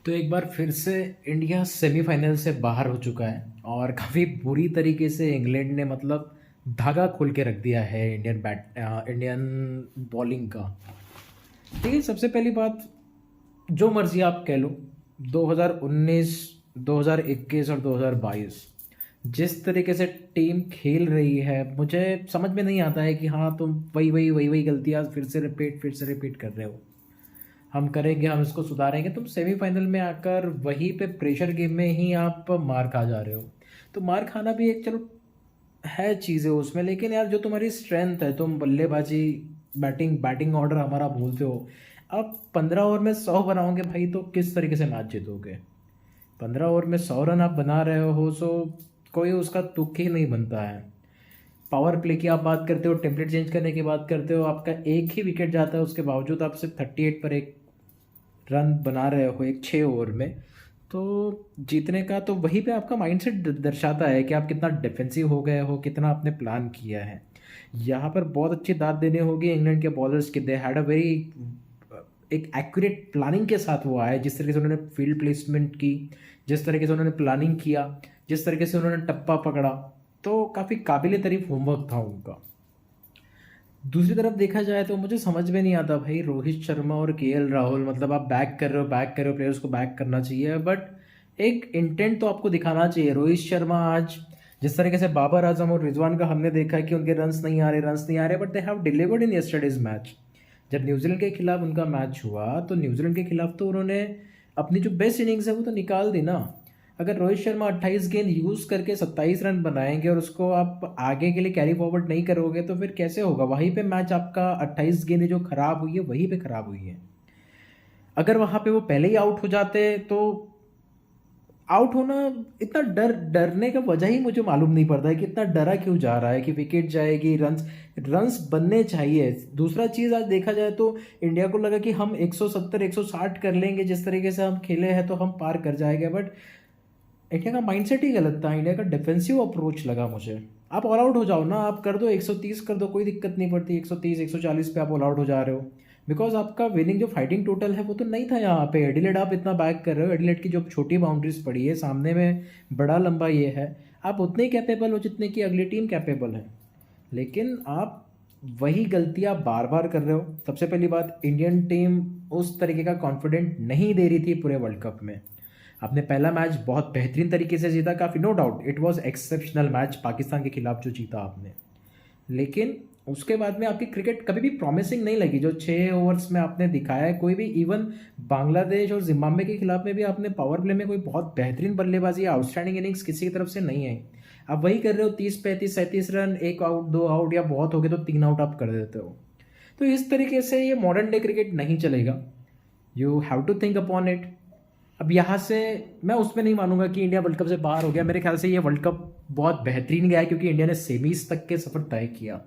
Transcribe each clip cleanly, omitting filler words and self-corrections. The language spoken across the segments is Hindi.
तो एक बार फिर से इंडिया सेमीफाइनल से बाहर हो चुका है और काफ़ी बुरी तरीके से इंग्लैंड ने मतलब धागा खोल के रख दिया है इंडियन बॉलिंग का। ठीक है, सबसे पहली बात, जो मर्जी आप कह लो, 2019, 2021 और 2022 जिस तरीके से टीम खेल रही है, मुझे समझ में नहीं आता है कि हाँ तुम वही गलतियाँ फिर से रिपीट कर रहे हो। हम करेंगे, हम इसको सुधारेंगे, तुम सेमीफाइनल में आकर वहीं पे प्रेशर गेम में ही आप मार खा जा रहे हो। तो मार खाना भी एक, चलो, है चीज़ें उसमें, लेकिन यार जो तुम्हारी स्ट्रेंथ है, तुम बल्लेबाजी, बैटिंग बैटिंग ऑर्डर हमारा बोलते हो, अब 15 ओवर में 100 बनाओगे भाई तो किस तरीके से मैच जीतोगे? 15 ओवर में 100 रन आप बना रहे हो, सो कोई उसका तुक ही नहीं बनता है। पावर प्ले की आप बात करते हो, टेम्पलेट चेंज करने की बात करते हो, आपका एक ही विकेट जाता है, उसके बावजूद आप सिर्फ 38 पर एक रन बना रहे हो एक 6 ओवर में। तो जीतने का तो वहीं पे आपका माइंडसेट दर्शाता है कि आप कितना डिफेंसिव हो गए हो, कितना आपने प्लान किया है। यहाँ पर बहुत अच्छी दाद देने होगी इंग्लैंड के बॉलर्स के। दे हैड अ वेरी एक एक्यूरेट प्लानिंग के साथ वो आए, जिस तरीके से उन्होंने फील्ड प्लेसमेंट की, जिस तरीके से उन्होंने प्लानिंग किया, जिस तरीके से उन्होंने टप्पा पकड़ा, तो काफ़ी काबिल तारीफ होमवर्क था उनका। दूसरी तरफ देखा जाए तो मुझे समझ में नहीं आता भाई, रोहित शर्मा और केएल राहुल, मतलब आप बैक कर रहे हो, प्लेयर्स को बैक करना चाहिए, बट एक इंटेंट तो आपको दिखाना चाहिए। रोहित शर्मा आज जिस तरीके से बाबर आजम और रिजवान का हमने देखा है कि उनके रन्स नहीं आ रहे, but they have delivered in yesterday's match. जब न्यूजीलैंड के खिलाफ उनका मैच हुआ तो न्यूजीलैंड के खिलाफ तो उन्होंने अपनी जो बेस्ट इनिंग्स है वो तो निकाल दी ना। अगर रोहित शर्मा 28 गेंद यूज़ करके 27 रन बनाएंगे और उसको आप आगे के लिए कैरी फॉरवर्ड नहीं करोगे तो फिर कैसे होगा? वहीं पे मैच आपका 28 गेंदें जो खराब हुई है वहीं पे खराब हुई है। अगर वहाँ पे वो पहले ही आउट हो जाते तो आउट होना, इतना डरने का वजह ही मुझे मालूम नहीं पड़ता है कि इतना डरा क्यों जा रहा है कि विकेट जाएगी, रन्स रन्स बनने चाहिए। दूसरा चीज़, आज देखा जाए तो इंडिया को लगा कि हम 170 160 कर लेंगे, जिस तरीके से हम खेले हैं तो हम पार कर जाएंगे, बट इंडिया का माइंडसेट ही गलत था। इंडिया का डिफेंसिव अप्रोच लगा मुझे। आप ऑल आउट हो जाओ ना, आप कर दो 130 कर दो, कोई दिक्कत नहीं पड़ती। 130 140 पे आप ऑल आउट हो जा रहे हो, बिकॉज आपका विनिंग जो फाइटिंग टोटल है वो तो नहीं था यहाँ पे। एडिलेड आप इतना बैक कर रहे हो, एडिलेड की जो छोटी बाउंड्रीज पड़ी है, सामने में बड़ा लंबा ये है, आप उतने ही कैपेबल हो जितने की अगली टीम कैपेबल है, लेकिन आप वही गलतियाँ बार बार कर रहे हो। सबसे पहली बात, इंडियन टीम उस तरीके का कॉन्फिडेंट नहीं दे रही थी पूरे वर्ल्ड कप में। आपने पहला मैच बहुत बेहतरीन तरीके से जीता, काफ़ी, no doubt it was exceptional match Pakistan के खिलाफ जो जीता आपने, लेकिन उसके बाद में आपकी क्रिकेट कभी भी प्रॉमिसिंग नहीं लगी। जो 6 ओवर्स में आपने दिखाया है, कोई भी, इवन बांग्लादेश और जिम्बाब्वे के खिलाफ में भी आपने पावर प्ले में कोई बहुत बेहतरीन बल्लेबाजी या आउटस्टैंडिंग इनिंग्स किसी की तरफ से नहीं आई। आप वही कर रहे हो, 30 35 37 रन, एक आउट दो आउट, या बहुत हो गए तो 3 आउट आप कर देते हो। तो इस तरीके से ये मॉडर्न डे क्रिकेट नहीं चलेगा। You have to think upon it. अब यहाँ से मैं उसमें नहीं मानूंगा कि इंडिया वर्ल्ड कप से बाहर हो गया। मेरे ख्याल से ये वर्ल्ड कप बहुत बेहतरीन गया है, क्योंकि इंडिया ने सेमीज तक के सफर तय किया।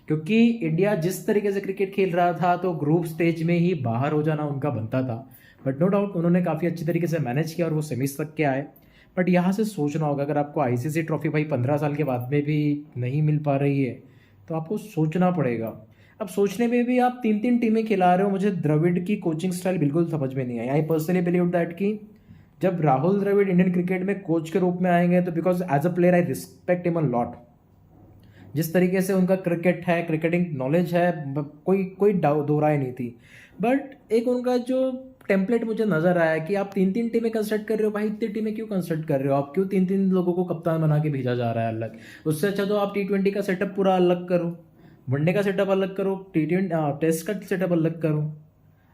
क्योंकि इंडिया जिस तरीके से क्रिकेट खेल रहा था तो ग्रुप स्टेज में ही बाहर हो जाना उनका बनता था, बट नो डाउट उन्होंने काफ़ी अच्छी तरीके से मैनेज किया और वो सेमीज तक के आए। बट यहाँ से सोचना होगा, अगर आपको आईसीसी ट्रॉफी भाई 15 साल के बाद में भी नहीं मिल पा रही है तो आपको सोचना पड़ेगा। अब सोचने में भी आप 3 3 टीमें खिला रहे हो। मुझे द्रविड़ की कोचिंग स्टाइल बिल्कुल समझ में नहीं आई। आई पर्सनली बिलीव दैट कि जब राहुल द्रविड़ इंडियन क्रिकेट में कोच के रूप में आएंगे तो because as a player I respect him a lot. जिस तरीके से उनका क्रिकेट है, क्रिकेटिंग नॉलेज है, कोई कोई दो राय नहीं थी। बट एक उनका जो टेम्पलेट मुझे नजर आया कि आप 3 3 टीमें कंस्ट्रक्ट कर रहे हो, भाई इतनी टीमें क्यों कंस्ट्रक्ट कर रहे हो? आप क्यों 3 3 लोगों को कप्तान बना के भेजा जा रहा है अलग? उससे अच्छा तो आप T20 का सेटअप पूरा अलग करो, वनडे का सेटअप अलग करो, T20 टेस्ट का सेटअप अलग करो।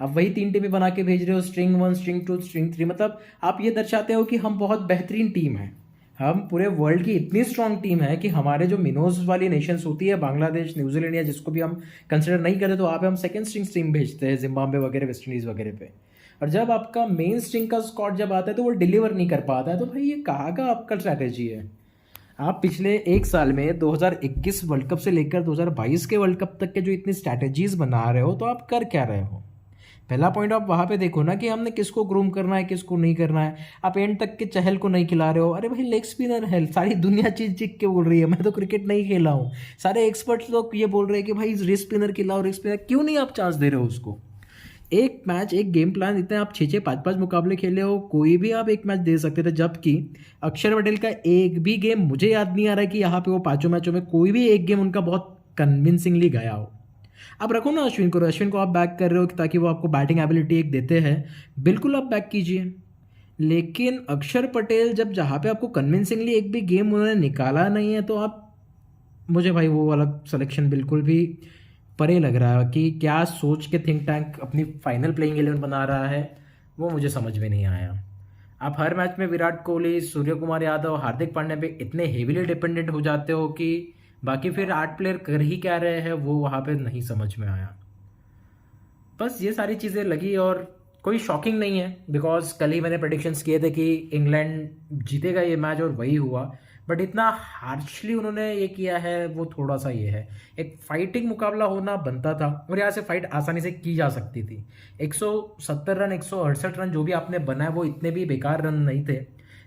आप वही 3 टीमें बना के भेज रहे हो, स्ट्रिंग 1 स्ट्रिंग 2 स्ट्रिंग 3, मतलब आप ये दर्शाते हो कि हम बहुत बेहतरीन टीम है। हम पूरे वर्ल्ड की इतनी स्ट्रांग टीम है कि हमारे जो मिनोज वाली नेशंस होती है, बांग्लादेश, न्यूजीलैंड, या जिसको भी हम कंसिडर नहीं करते, तो आप हम सेकंड स्ट्रिंग टीम भेजते हैं जिम्बाब्वे वगैरह, वेस्ट इंडीज़ वगैरह पे। और जब आपका मेन स्ट्रिंग का स्क्वाड जब आता है तो वो डिलीवर नहीं कर पाता है, तो भाई ये कहाँ का आपका स्ट्रैटेजी है? आप पिछले एक साल में 2021 वर्ल्ड कप से लेकर 2022 के वर्ल्ड कप तक के जो इतनी स्ट्रैटेजीज बना रहे हो, तो आप कर क्या रहे हो? पहला पॉइंट आप वहाँ पे देखो ना कि हमने किसको ग्रूम करना है, किसको नहीं करना है। आप एंड तक के चहल को नहीं खिला रहे हो। अरे भाई, लेग स्पिनर है, सारी दुनिया चीज चिक के बोल रही है, मैं तो क्रिकेट नहीं खेला हूँ। सारे एक्सपर्ट्स लोग ये बोल रहे हैं कि भाई रिस्ट स्पिनर खिलाओ, रिस्ट स्पिनर, क्यों नहीं आप चांस दे रहे हो उसको? एक मैच, एक गेम प्लान, इतने आप 6-6 5-5 मुकाबले खेले हो, कोई भी आप एक मैच दे सकते थे, जबकि अक्षर पटेल का एक भी गेम मुझे याद नहीं आ रहा है कि यहाँ पे वो पांचों मैचों में कोई भी एक गेम उनका बहुत कन्विंसिंगली गया हो। आप रखो ना अश्विन को आप बैक कर रहे हो ताकि वो आपको बैटिंग एबिलिटी एक देते हैं, बिल्कुल आप बैक कीजिए। लेकिन अक्षर पटेल जब जहाँ पे आपको कन्विंसिंगली एक भी गेम उन्होंने निकाला नहीं है, तो आप, मुझे भाई वो वाला सिलेक्शन बिल्कुल भी परे लग रहा है कि क्या सोच के थिंक टैंक अपनी फाइनल प्लेइंग 11 बना रहा है, वो मुझे समझ में नहीं आया। आप हर मैच में विराट कोहली, सूर्य कुमार यादव, हार्दिक पांड्या पे इतने हेवीली डिपेंडेंट हो जाते हो कि बाकी फिर 8 प्लेयर कर ही क्या रहे हैं, वो वहाँ पे नहीं समझ में आया। बस ये सारी चीज़ें लगी, और कोई शॉकिंग नहीं है बिकॉज कल ही मैंने प्रेडिक्शंस किए थे कि इंग्लैंड जीतेगा ये मैच, और वही हुआ। बट इतना हार्शली उन्होंने ये किया है, वो थोड़ा सा ये है। एक फाइटिंग मुकाबला होना बनता था, और यहाँ से फाइट आसानी से की जा सकती थी। 170 रन, 168 रन जो भी आपने बनाए, वो इतने भी बेकार रन नहीं थे।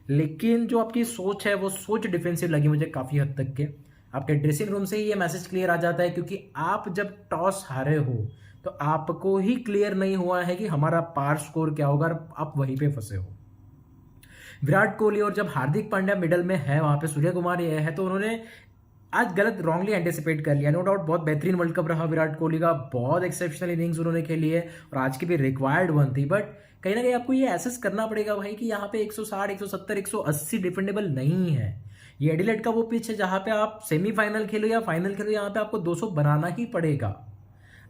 लेकिन जो आपकी सोच है, वो सोच डिफेंसिव लगी मुझे काफ़ी हद तक के। आपके ड्रेसिंग रूम से ही ये मैसेज क्लियर आ जाता है, क्योंकि आप जब टॉस हारे हो तो आपको ही क्लियर नहीं हुआ है कि हमारा पार स्कोर क्या होगा, और आप वहीं पे फंसे हो। विराट कोहली और जब हार्दिक पांड्या मिडल में है, वहां पे सूर्य कुमार ये है, तो उन्होंने आज गलत रॉन्गली एंटिसिपेट कर लिया। नो डाउट बहुत बेहतरीन वर्ल्ड कप रहा विराट कोहली का, बहुत एक्सेप्शनल इनिंग्स उन्होंने खेली है, और आज की भी रिक्वायर्ड वन थी। बट कहीं ना कहीं आपको ये एसेस करना पड़ेगा भाई कि यहाँ पे 160, 170, 180 डिफेंडेबल नहीं है। ये एडिलेड का वो पिच है जहाँ पे आप सेमीफाइनल खेलो या फाइनल खेलो, यहाँ पे आपको 200 बनाना ही पड़ेगा।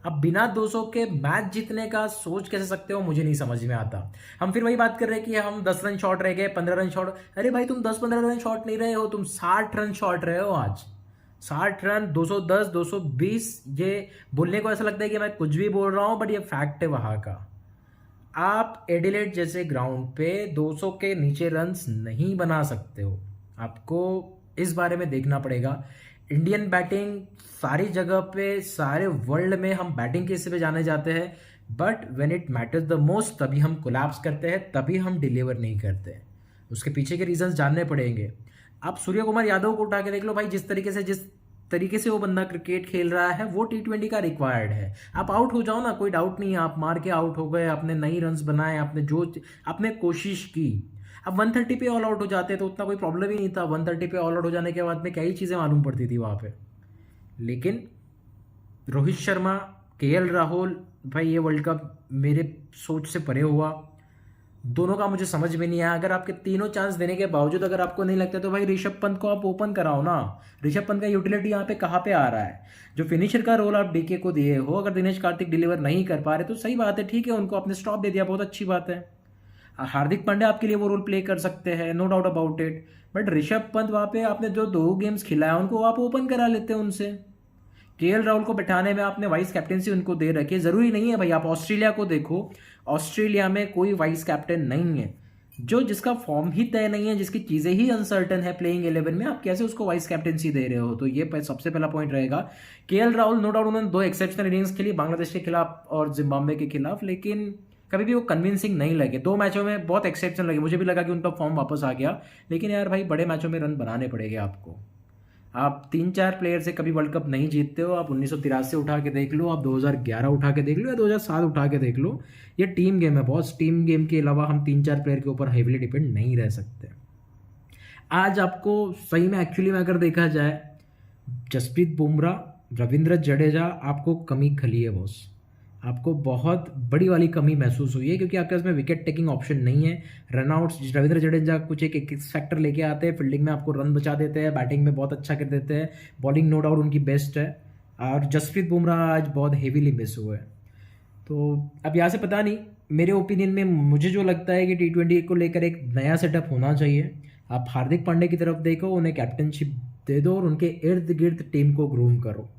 अब बिना 200 के मैच जीतने का सोच कैसे सकते हो, मुझे नहीं समझ में आता। हम फिर वही बात कर रहे हैं कि हम 10 रन शॉर्ट रह गए, 15 रन शॉर्ट। अरे भाई तुम 10-15 रन शॉर्ट नहीं रहे हो, तुम 60 रन शॉर्ट रहे हो आज। 60 रन, 210, 220, ये बोलने को ऐसा लगता है कि मैं कुछ भी बोल रहा हूं, बट ये फैक्ट है वहां का। आप एडिलेड जैसे ग्राउंड पे 200 के नीचे रन्स नहीं बना सकते हो, आपको इस बारे में देखना पड़ेगा। इंडियन बैटिंग सारी जगह पे, सारे वर्ल्ड में हम बैटिंग के हिस्से पे जाने जाते हैं, but when it matters the most तभी हम कोलैप्स करते हैं, तभी हम डिलीवर नहीं करते। उसके पीछे के रीजंस जानने पड़ेंगे। आप सूर्य कुमार यादव को उठा के देख लो भाई, जिस तरीके से वो बंदा क्रिकेट खेल रहा है, वो T20 का रिक्वायर्ड है। आप आउट हो जाओ ना, कोई डाउट नहीं है, आप मार के आउट हो गए, आपने नई रन्स बनाए, आपने कोशिश की। अब 130 पे ऑल आउट हो जाते तो उतना कोई प्रॉब्लम ही नहीं था। 130 पे ऑल आउट हो जाने के बाद में कई चीज़ें मालूम पड़ती थी वहाँ पे। लेकिन रोहित शर्मा, KL राहुल, भाई ये वर्ल्ड कप मेरे सोच से परे हुआ। दोनों का मुझे समझ में नहीं आया। अगर आपके तीनों चांस देने के बावजूद अगर आपको नहीं लगता, तो भाई ऋषभ पंत को आप ओपन कराओ ना। ऋषभ पंत का यूटिलिटी यहाँ पे कहाँ पे आ रहा है? जो फिनिशर का रोल आप DK को दिए हो, अगर दिनेश कार्तिक डिलीवर नहीं कर पा रहे तो सही बात है, ठीक है, उनको आपने स्टॉप दे दिया, बहुत अच्छी बात है। हार्दिक पांड्या आपके लिए वो रोल प्ले कर सकते हैं, no doubt about it. But Rishabh Pant वहाँ पे आपने जो 2 गेम्स खिलाया, उनको आप ओपन करा लेते हैं उनसे। KL राहुल को बैठाने में आपने वाइस कैप्टेंसी उनको दे रखी है। जरूरी नहीं है भाई, आप ऑस्ट्रेलिया को देखो, ऑस्ट्रेलिया में कोई वाइस कैप्टन नहीं है। जिसका फॉर्म ही तय नहीं है, जिसकी चीजें ही अनसर्टन है प्लेइंग 11 में, आप कैसे उसको वाइस कैप्टेंसी दे रहे हो? तो ये सबसे पहला पॉइंट रहेगा। KL राहुल नो डाउट उन्होंने 2 एक्सेप्शनल इनिंग्स खेली, बांग्लादेश के खिलाफ और जिम्बाब्वे के खिलाफ, लेकिन कभी भी वो कन्विंसिंग नहीं लगे। 2 मैचों में बहुत एक्सेप्शनल लगे, मुझे भी लगा कि उनका फॉर्म वापस आ गया। लेकिन यार भाई, बड़े मैचों में रन बनाने पड़ेंगे आपको। आप 3-4 प्लेयर से कभी वर्ल्ड कप नहीं जीतते हो। आप 1983 उठा के देख लो, आप 2011 उठा के देख लो, या 2007 उठा के देख लो। ये टीम गेम है बॉस, टीम गेम के अलावा हम 3-4 प्लेयर के ऊपर हेवीली डिपेंड नहीं रह सकते। आज आपको सही में एक्चुअली में अगर देखा जाए, जसप्रीत बुमराह, रविंद्र जडेजा, आपको कमी खली है बॉस। आपको बहुत बड़ी वाली कमी महसूस हुई है, क्योंकि आपके पास में विकेट टेकिंग ऑप्शन नहीं है। रनआउट्स रविंद्र जडेजा कुछ एक फैक्टर लेके आते हैं, फील्डिंग में आपको रन बचा देते हैं, बैटिंग में बहुत अच्छा कर देते हैं, बॉलिंग नो डाउट उनकी बेस्ट है। और जसप्रीत बुमराह आज बहुत हेवीली मिस हुए। तो अब यहाँ से पता नहीं, मेरे ओपिनियन में मुझे जो लगता है कि T20 को लेकर एक नया सेटअप होना चाहिए। आप हार्दिक पांड्या की तरफ देखो, उन्हें कैप्टनशिप दे दो और उनके इर्द गिर्द टीम को ग्रूम करो।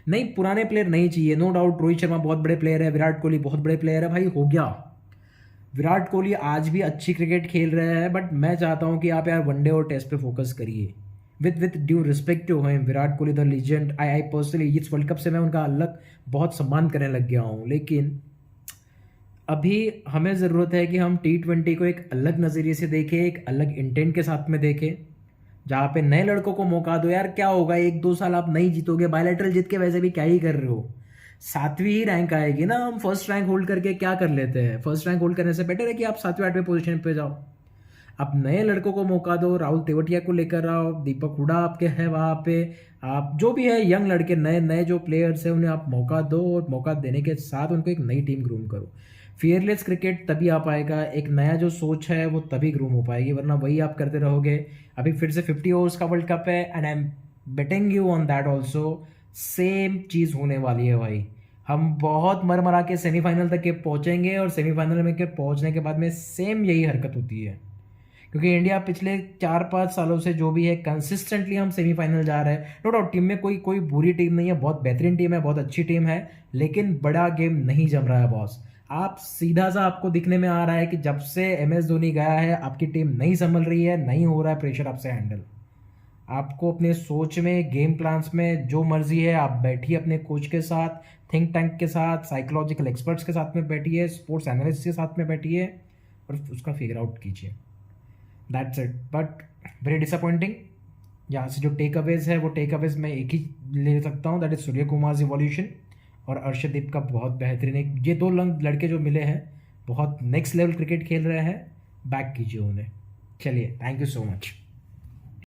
नहीं, पुराने प्लेयर नहीं चाहिए, नो डाउट रोहित शर्मा बहुत बड़े प्लेयर है, विराट कोहली बहुत बड़े प्लेयर है, भाई हो गया। विराट कोहली आज भी अच्छी क्रिकेट खेल रहे हैं, बट मैं चाहता हूं कि आप यार वनडे और टेस्ट पे फोकस करिए। With due respect to him, Virat Kohli the legend, I personally इस वर्ल्ड कप से मैं उनका अलग बहुत सम्मान करने लग गया हूँ। लेकिन अभी हमें ज़रूरत है कि हम T20 को एक अलग नज़रिए से देखें, एक अलग इंटेंट के साथ में देखें, जहाँ पे नए लड़कों को मौका दो। यार क्या होगा, 1-2 साल आप नहीं जीतोगे, बायलैटरल जीत के वैसे भी क्या ही कर रहे हो। सातवीं ही रैंक आएगी ना, हम फर्स्ट रैंक होल्ड करके क्या कर लेते हैं? फर्स्ट रैंक होल्ड करने से बेटर है कि आप सातवें आठवें पोजीशन पे जाओ। आप नए लड़कों को मौका दो, राहुल तेवतिया को लेकर आओ, दीपक हुडा आपके हैं वहाँ पे, आप जो भी है यंग लड़के नए नए जो प्लेयर्स हैं उन्हें आप मौका दो, और मौका देने के साथ उनको एक नई टीम ग्रूम करो। फियरलेस क्रिकेट तभी आ पाएगा, एक नया जो सोच है वो तभी ग्रूम हो पाएगी, वरना वही आप करते रहोगे। अभी फिर से 50 ओवर्स का वर्ल्ड कप है, and I am betting you on that also, same चीज़ होने वाली है भाई। हम बहुत मर मरा के सेमीफाइनल तक के पहुंचेंगे, और सेमीफाइनल में के पहुंचने के बाद में सेम यही हरकत होती है, क्योंकि इंडिया पिछले 4-5 सालों से जो भी है कंसिस्टेंटली हम सेमीफाइनल जा रहे हैं। नो डाउट टीम में कोई कोई बुरी टीम नहीं है, बहुत बेहतरीन टीम है, बहुत अच्छी टीम है, लेकिन बड़ा गेम नहीं जम रहा है बॉस। आप सीधा सा आपको दिखने में आ रहा है कि जब से MS धोनी गया है आपकी टीम नहीं संभल रही है, नहीं हो रहा है प्रेशर आपसे हैंडल। आपको अपने सोच में, गेम प्लान्स में जो मर्जी है आप बैठिए अपने कोच के साथ, थिंक टैंक के साथ, साइकोलॉजिकल एक्सपर्ट्स के साथ में बैठिए, स्पोर्ट्स एनालिस्ट के साथ में बैठिए, और उसका फिगर आउट कीजिए। That's it. But very disappointing. यहाँ से जो टेक अवेज है वो टेक अवेज मैं एक ही ले सकता हूँ, that is Surya Kumar evolution और अर्शदीप का बहुत बेहतरीन एक, ये दो लड़के जो मिले हैं बहुत नेक्स्ट लेवल क्रिकेट खेल रहे हैं, बैक कीजिए उन्हें। चलिए, थैंक यू सो मच।